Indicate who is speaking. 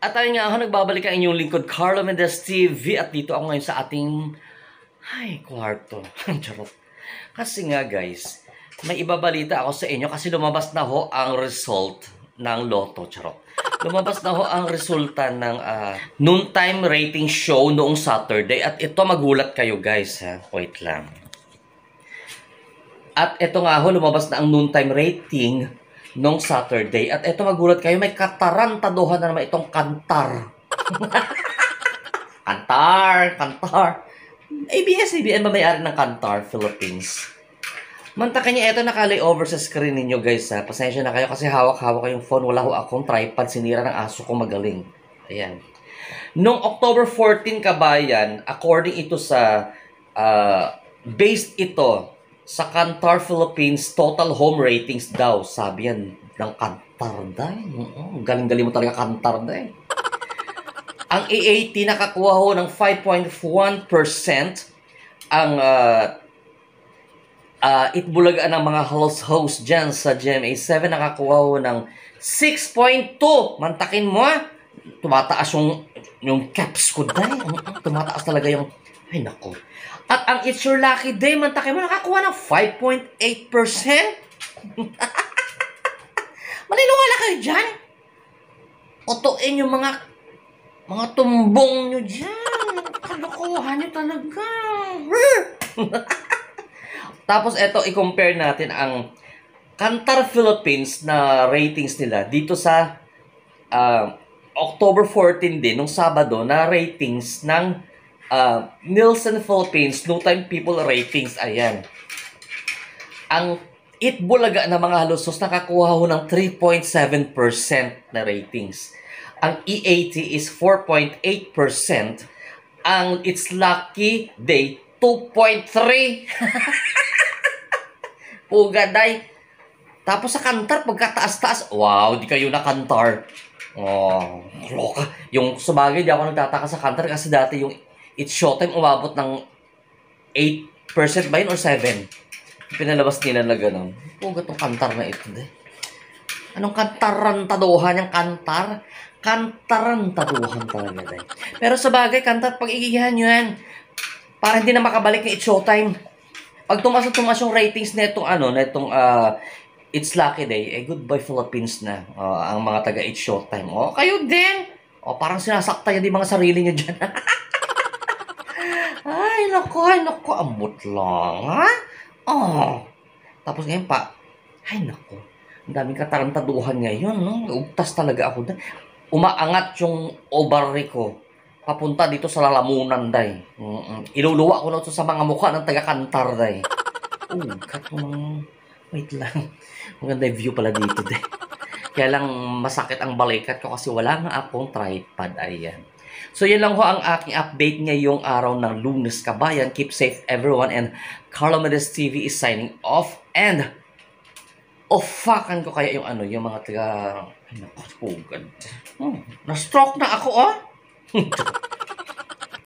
Speaker 1: At ayun nga ako, nagbabalik ang inyong lingkod, Carlo Mendez TV. At dito ako ngayon sa ating, kwarto. Charot. Kasi nga guys, may ibabalita ako sa inyo kasi lumabas na ho ang result ng Lotto. Charot. Lumabas na ho ang resulta ng noontime rating show noong Saturday. At ito, magulat kayo guys. Wait lang. At ito nga ho, lumabas na ang noontime rating nung Saturday. At ito, magulat kayo, may katarantaduhan na naman itong Kantar. Kantar. ABS-CBN ba may-ari ng Kantar, Philippines? Mantakin niya, ito naka-layover sa screen ninyo guys ha. Pasensya na kayo kasi hawak-hawak ko yung phone. Wala ho akong tripod, sinira ng aso ko magaling. Ayan. Noong October 14 kabayan, according ito sa, based ito sa Kantar Philippines total home ratings daw. Sabi yan ng Kantar dahil. Galing-galing mo talaga Kantar dahil. Ang AAT nakakuha ho ng 5.1%. Ang Itbulaga ng mga host dyan sa GMA7 nakakuha ho ng 6.2. Mantakin mo tumataas yung caps ko dahil. Tumataas talaga yung, ay nako. At ang It's Your Lucky Day, mantakin mo, nakakuha ng 5.8%. Maniniwala kayo dyan? Otoin yung mga tumbong nyo dyan. Kalokohan nyo talaga. Tapos eto, i-compare natin ang Kantar Philippines na ratings nila dito sa October 14 din, nung Sabado, na ratings ng Nielsen Philippines Noontime People Ratings. Ayan. Ang Itbulaga na mga halusos nakakuha ho ng 3.7% na ratings. Ang EAT is 4.8%. Ang It's Lucky Day, 2.3%. Pugaday. Tapos sa Kantar, pagkataas-taas, wow, di kayo na Kantar. Oh, loka. Yung sabagay, di ako nagtataka sa Kantar kasi dati yung It's Showtime umabot ng 8% ba yun or 7%? Pinalabas nila na gano'n. Puga itong Kantar na ito, de. Anong kantarantaduhan yung Kantar? Kantarantaduhan talaga, de. Pero sa bagay, Kantar, pag igigihan nyo yan, para hindi na makabalik ng It's Showtime. Pag tumas yung ratings na itong, It's Lucky Day, goodbye Philippines na. Ang mga taga It's Showtime. Kayo din. Parang sinasakta yun yung mga sarili nyo dyan. Ay, naku, ambot lang, ha? Tapos ngayon pa, ay, naku, ang daming katarantaduhan ngayon, no? Ugtas talaga ako. Umaangat yung ovary ko. Papunta dito sa lalamunan, day. Iluluwa ko na ito sa mga mukha ng taga-Kantar, day. Wait lang. Maganda yung view pala dito, day. Kaya lang masakit ang balikat ko kasi wala nga akong tripod. Ayan. So, yan lang ho ang aking update ngayong araw ng Lunes Kabayan. Keep safe, everyone. And Carlo Mendez TV is signing off. And, ofakan ko kaya yung mga taga... Ay, naku, na-stroke na ako,